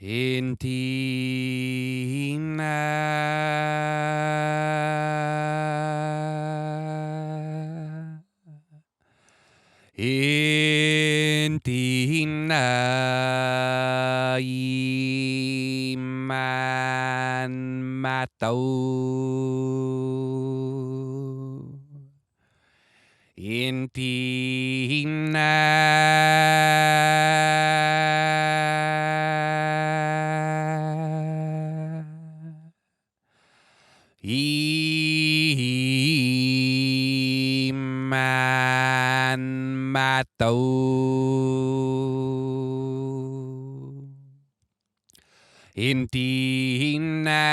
Intina iman matau Intina iman matau Intina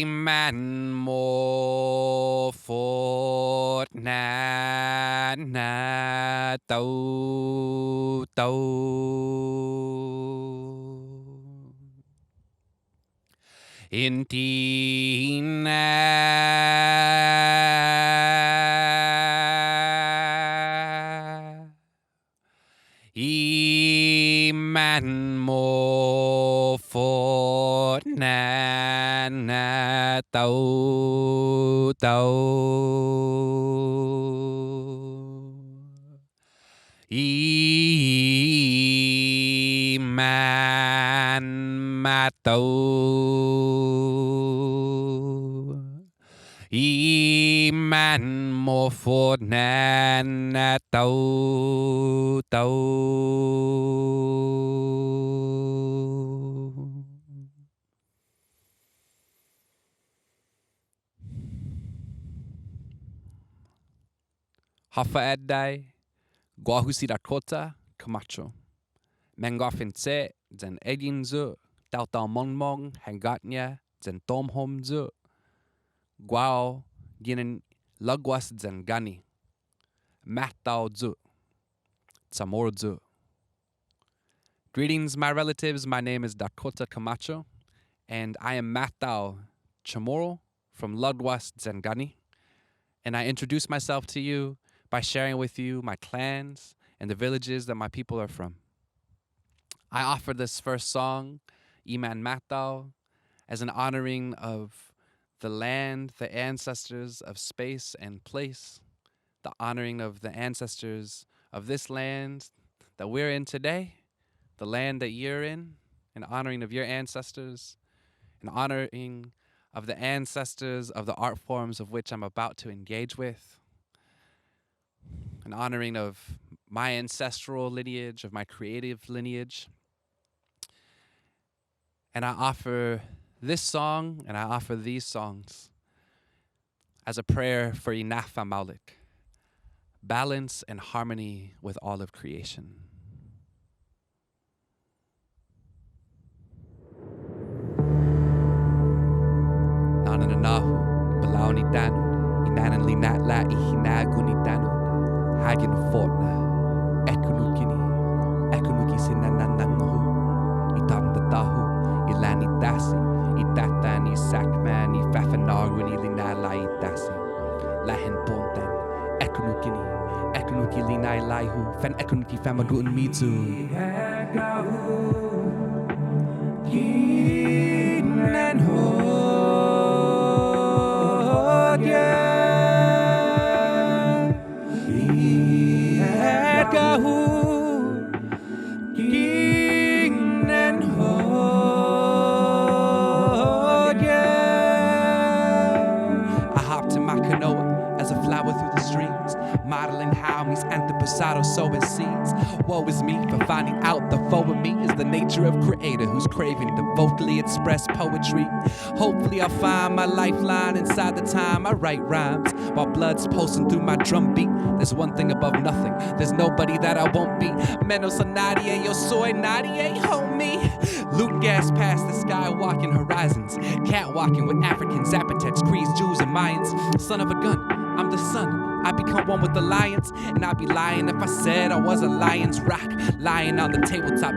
iman mo fort na tau Intina iman mo fort na tau iman matau iman mo fort na tau Hafa Eddai, Guahusi Dakota Camacho. Mengofin Se, Zen Edin Zu, Tautau Mongmong, Hangatnya, Zen Tomhom Zu. Guao, Ginin Lugwas Zen Gani. Matau Zu, Tsamor Zu. Greetings, my relatives. My name is Dakota Camacho, and I am Matau Chamorro from Lugwas Zengani. And I introduce myself to you by sharing with you my clans and the villages that my people are from. I offer this first song, Iman Matau, as an honoring of the land, the ancestors of space and place, the honoring of the ancestors of this land that we're in today, the land that you're in, an honoring of your ancestors, an honoring of the ancestors of the art forms of which I'm about to engage with, an honoring of my ancestral lineage, of my creative lineage. And I offer this song, and I offer these songs as a prayer for Inafa Maulik, balance and harmony with all of creation. Nananahu, Balauni Danu, Inananli Natla Ihinaguni Danu, Hagin Fortna, Ekunukini, Ekunuki Sinananangu, Itandatahu, Ilani Dasi, Itatani Sakmani, Fafanaruni Linala Itasi, Lahin Pontan, Ekunukini, Ekunuki Linai Laihu, Fan Ekunuki Famagun Mitsu. Modeling how me's anthroposado sowing seeds. Woe is me for finding out the foe of me is the nature of creator who's craving to vocally express poetry. Hopefully I'll find my lifeline inside the time I write rhymes while blood's pulsing through my drum beat. There's one thing above nothing, there's nobody that I won't be. Menos a nadie, yo soy nadie, homie. Luke gas past the sky walking horizons, catwalking with Africans, Zapotecs, Crees, Jews and Mayans. Son of a gun, I'm the son I become one with the lions, and I'd be lying if I said I was a lion's rock, lying on the tabletop,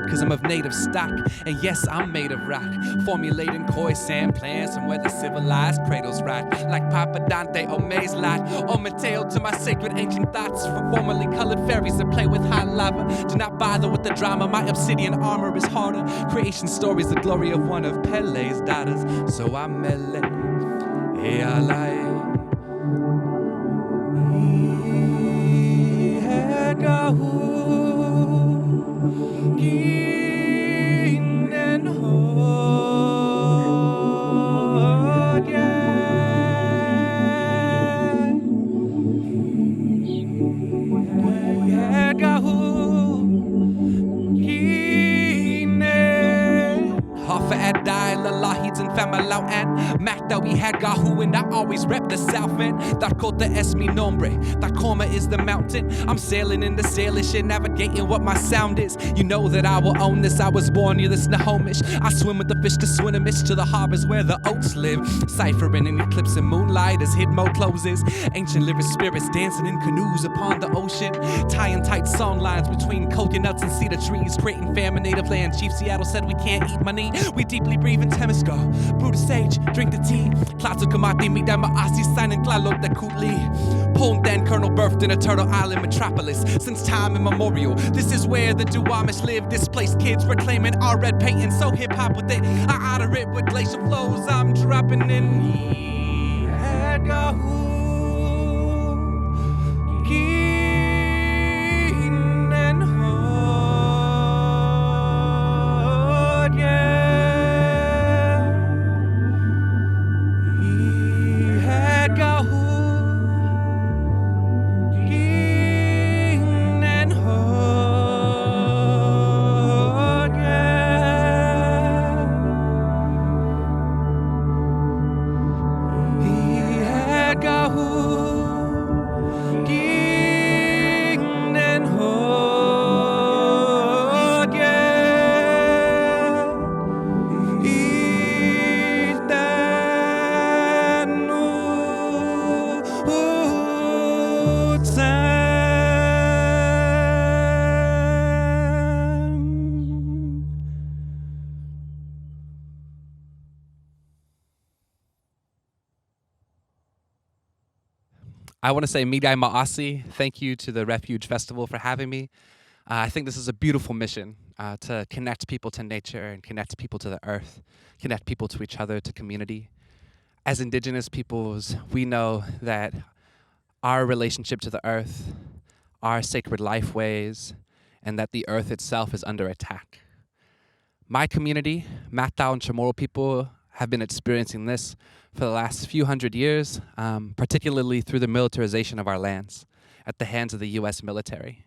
cause I'm of native stock. And yes, I'm made of rock, formulating koi sand plans from where the civilized cradles rot, like Papa Dante or May's lot, or Mateo to my sacred ancient thoughts, for formerly colored fairies that play with hot lava. Do not bother with the drama, my obsidian armor is harder. Creation stories, the glory of one of Pele's daughters. So I'm mele, hey I lie. And Fanlalai'an, Manaotao we had Gahu, and I always rep the South End. Dakota es mi nombre, Dakoma is the mountain. I'm sailing in the sailish and navigating what my sound is. You know that I will own this, I was born near the Snohomish. I swim with the fish to Swinomish, to the harbors where the oats live. Ciphering in eclipse and moonlight as Hidmo closes. Ancient lyric spirits dancing in canoes upon the ocean. Tying tight song lines between coconuts and cedar trees. Creating famine, native land. Chief Seattle said we can't eat money. We deeply breathe in Temesco. Brew the sage, drink the tea. Klatu kamati, midai maasi, signing klalok the kutli. Pong Dan Colonel birthed in a Turtle Island metropolis. Since time immemorial, this is where the Duwamish live. Displaced kids reclaiming our red paint. So hip-hop with it, I utter it with glacial flows. I'm dropping in. I want to say midai ma'asi. Thank you to the Refuge Festival for having me. I think this is a beautiful mission to connect people to nature and connect people to the earth, connect people to each other, to community. As Indigenous peoples, we know that our relationship to the earth, our sacred life ways, and that the earth itself is under attack. My community, Manaotao and Chamorro people, have been experiencing this for the last few hundred years, particularly through the militarization of our lands at the hands of the U.S. military.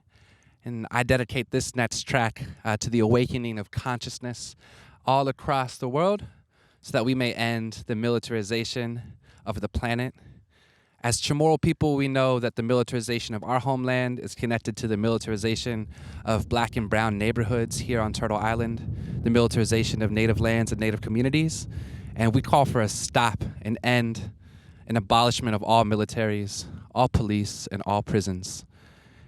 And I dedicate this next track to the awakening of consciousness all across the world so that we may end the militarization of the planet. As Chamorro people, we know that the militarization of our homeland is connected to the militarization of black and brown neighborhoods here on Turtle Island, the militarization of native lands and native communities. And we call for a stop, an end, an abolishment of all militaries, all police, and all prisons.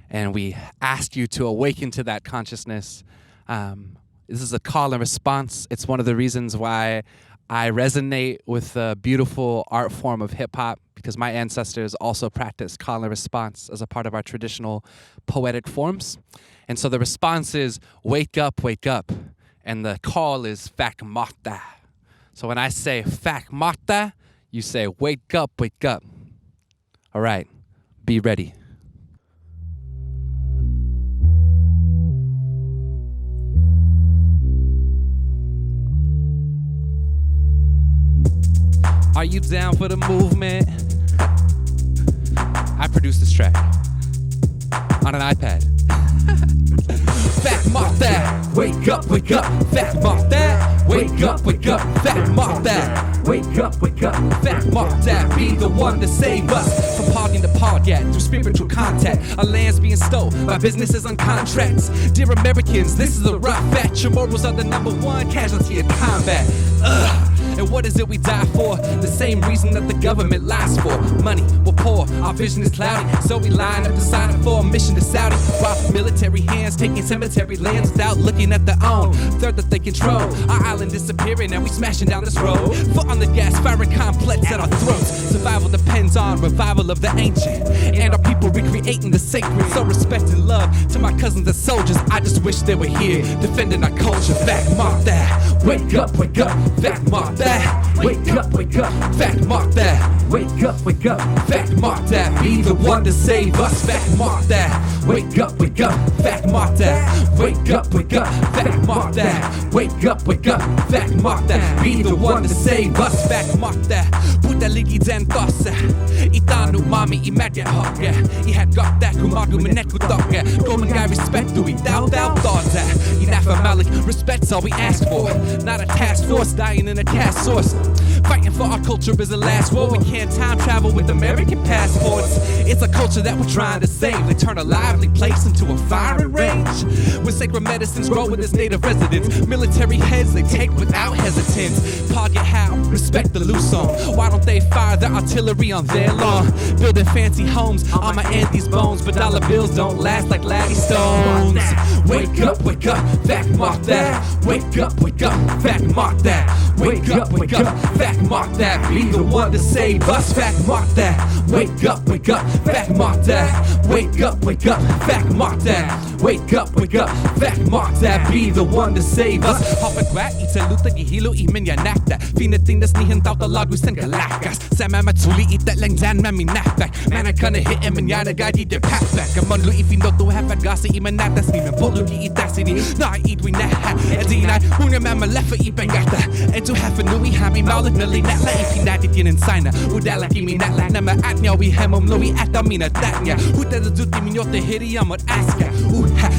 And we ask you to awaken to that consciousness. This is a call and response. It's one of the reasons why I resonate with the beautiful art form of hip-hop, because my ancestors also practiced call and response as a part of our traditional poetic forms. And so the response is, wake up, and the call is Fakmåta. So when I say Fakmåta, you say wake up. All right, be ready. Are you down for the movement? I produced this track on an iPad. Fakmåta, wake up, Fakmåta, wake up, Fakmåta, wake up, Fakmåta, be the one to save us from parting to podcast through spiritual contact. Our land's being stole by businesses on contracts. Dear Americans, this is a rough fact. Chamorros are the #1 casualty of combat. And what is it we die for? The same reason that the government lies for. Money, we're poor, our vision is cloudy, so we line up to sign up for a mission to Saudi. While military hands taking cemetery lands without looking at their own third that they control. Our island disappearing and we smashing down this road. Foot on the gas, firing complex at our throats. Survival depends on revival of the ancient, and our people recreating the sacred. So respect and love to my cousins and soldiers. I just wish they were here defending our culture. Fakmåta, wake up, Fakmåta, wake up, Fakmåta, wake up, Fakmåta, be the one to save us. Fakmåta, wake up, Fakmåta, wake up, Fakmåta, wake up, Fakmåta, be the one to save us. Fakmåta, puta ligi den tosse, itanu mami I medja hage, I had got that kumagu meneku toge, komen guy respect to it, down thoughts, enough of Malik, respect's all we ask for, not a task force dying in a task source. Fighting for our culture is the last war. We can't time travel with American passports. It's a culture that we're trying to save. They turn a lively place into a firing range, where sacred medicines grow with its native residents. Military heads they take without hesitance. Target how, respect the Luzon. Why don't they fire the artillery on their lawn? Building fancy homes on my auntie's bones, but dollar bills don't last like Laggy Stones. Wake up, Fakmåta, wake up, Fakmåta, wake up, Fakmåta, be the one to save us. Fakmåta, wake up, Fakmåta, wake up, Fakmåta, wake up, Fakmåta, be the one to save us. Hopagwa italuta gihilo imenyanakta, fina tindas nihin tauta lagus and galakas. Sama matsuli itatlang dan maminakbak. Man I gonna hit him and yana gadi de packback. Amonlu ifinoto hafat gasi imanatas ni mepolugi itasini. Na eat we naha, edina, una mama lefa ipengata. And to have a nui hami maulik nali natla ipinatit yin and signa. Udala kimi natla nama atnya we hemom lui atamina tatnya. Huta the duti minyote hiri amot aska. Uha,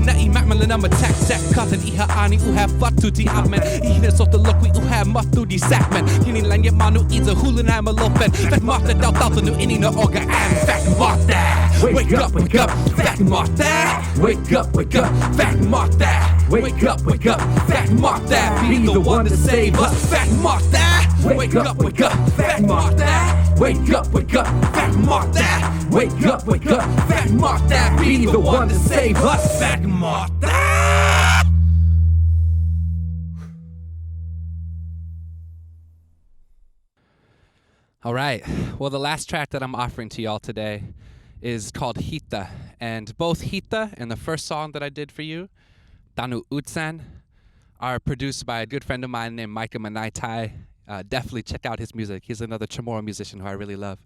nai makmalanama tak tak. Katan iha ani uha fatu di abmen. Ihne sota lokwi uha matu di sakmen. Hini lanya manu iza hulan ama lopen. Fakmåta dal dalta nu ini no oga am. Fakmåta, wake up, Fakmåta, wake up, Fakmåta, wake up, Fakmåta, be the one to save us. Fakmåta, wake up, Fakmåta, wake up, Fakmåta, wake up, Fakmåta, be the one to save us. Fakmåta. All right, well, the last track that I'm offering to y'all today is called Hita. And both Hita and the first song that I did for you, Tåno Uchan, are produced by a good friend of mine named Micah Manaitai. Definitely check out his music. He's another Chamorro musician who I really love.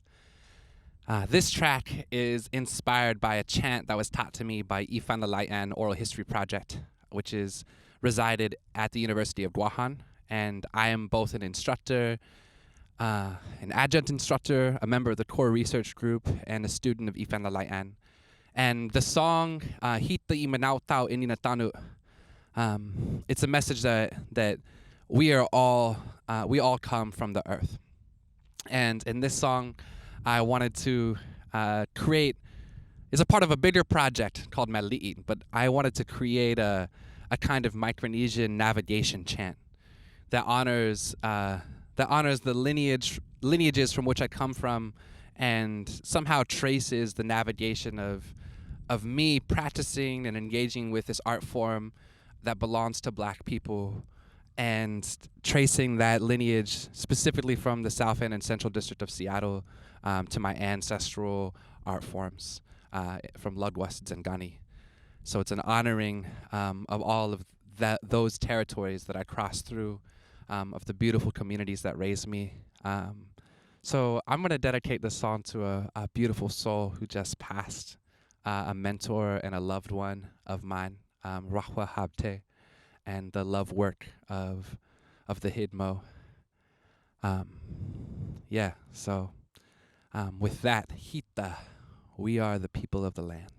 This track is inspired by a chant that was taught to me by Fanlalai'an Oral History Project, which is resided at the University of Guahan. And I am both an instructor, an adjunct instructor, a member of the core research group, and a student of Fanlalai'an. And the song Hita I Manaotao Inina Tanu, it's a message that we all come from the earth. And in this song, I wanted to create, it's a part of a bigger project called Mali'i, but I wanted to create a kind of Micronesian navigation chant that honors the lineages from which I come from, and somehow traces the navigation of me practicing and engaging with this art form that belongs to Black people, and tracing that lineage specifically from the South End and Central District of Seattle to my ancestral art forms from Lugwas Zengani. So it's an honoring of all of those territories that I crossed through, of the beautiful communities that raised me. So I'm going to dedicate this song to a beautiful soul who just passed, a mentor and a loved one of mine, Rahwa Habte, and the love work of the Hidmo. So with that, Hita, we are the people of the land.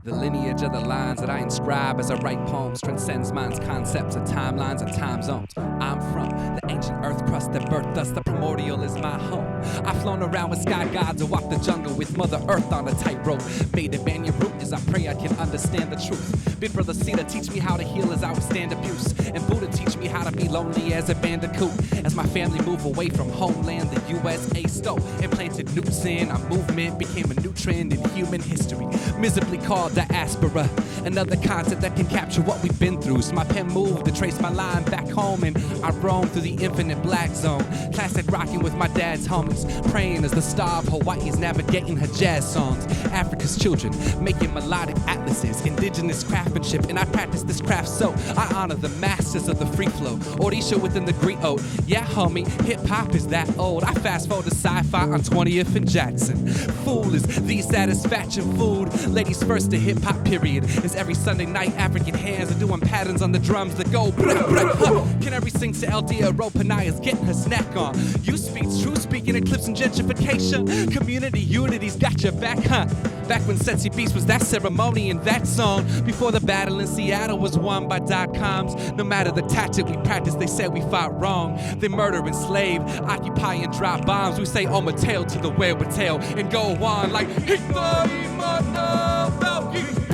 The lineage of the lines that I inscribe as I write poems transcends minds, concepts of timelines and time zones. I'm from the ancient earth crust that birthed us. The primordial is my home. I've flown around with sky gods and walked the jungle with Mother Earth on a tightrope. Made it man your root as I pray I can understand the truth. Big brother Sita teach me how to heal as I withstand abuse, and Buddha teach me how to be lonely as a bandicoot. As my family move away from homeland, the USA stole and planted newts in our movement, became a new trend in human history, miserably called diaspora, another concept that can capture what we've been through. So my pen moved to trace my line back home, and I roam through the infinite black zone, classic rocking with my dad's homies, praying as the star of Hawaii's navigating her jazz songs. Africa's children making melodic atlases, indigenous craftsmanship, and I practice this craft so I honor the masters of the free flow, Orisha within the griot. Yeah, homie, hip-hop is that old. I fast-forward to sci-fi on 20th and Jackson. Fool is the satisfaction food. Ladies first to hip-hop period is every Sunday night. African hands are doing patterns on the drums that go brah, brah, huh. Canary sings to LD, Panaya's getting her snack on. You speaks, true speaking, eclipsing gentrification. Community unity's got your back, huh? Back when Setsy Beast was that ceremony and that song. Before the battle in Seattle was won by .coms. No matter the tactic we practiced, they said we fought wrong. They murder, enslave, occupy and drop bombs. We say Omateo to the Wewatail and go on like Hita, Manaotao, Manaotao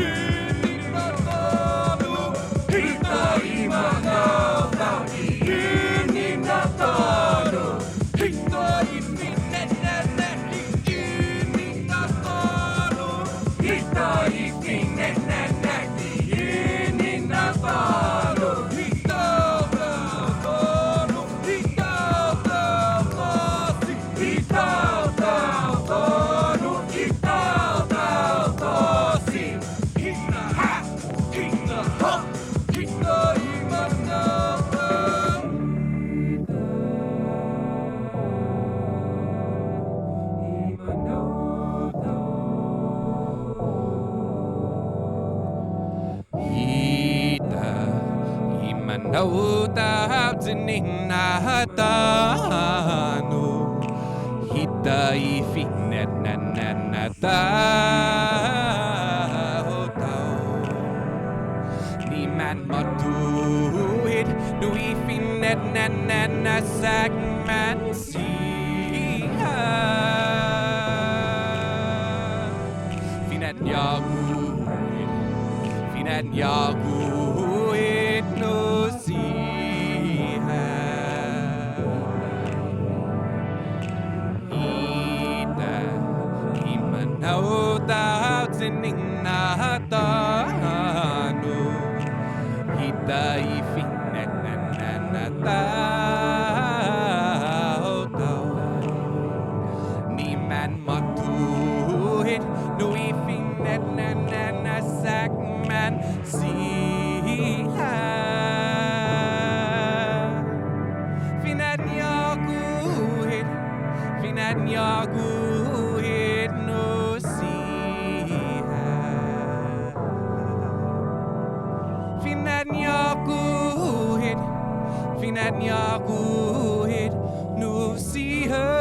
Tåno Hita ifinet Manaotao Ni man matuhit nu ifinet sagman siha Finet yaguhit no siha Hita Manaotao Tåno Hita ifinet Manaotao Ni man matuhit no ifinet sagman siha Finet yaguhit no siha Finet yaguhit no siha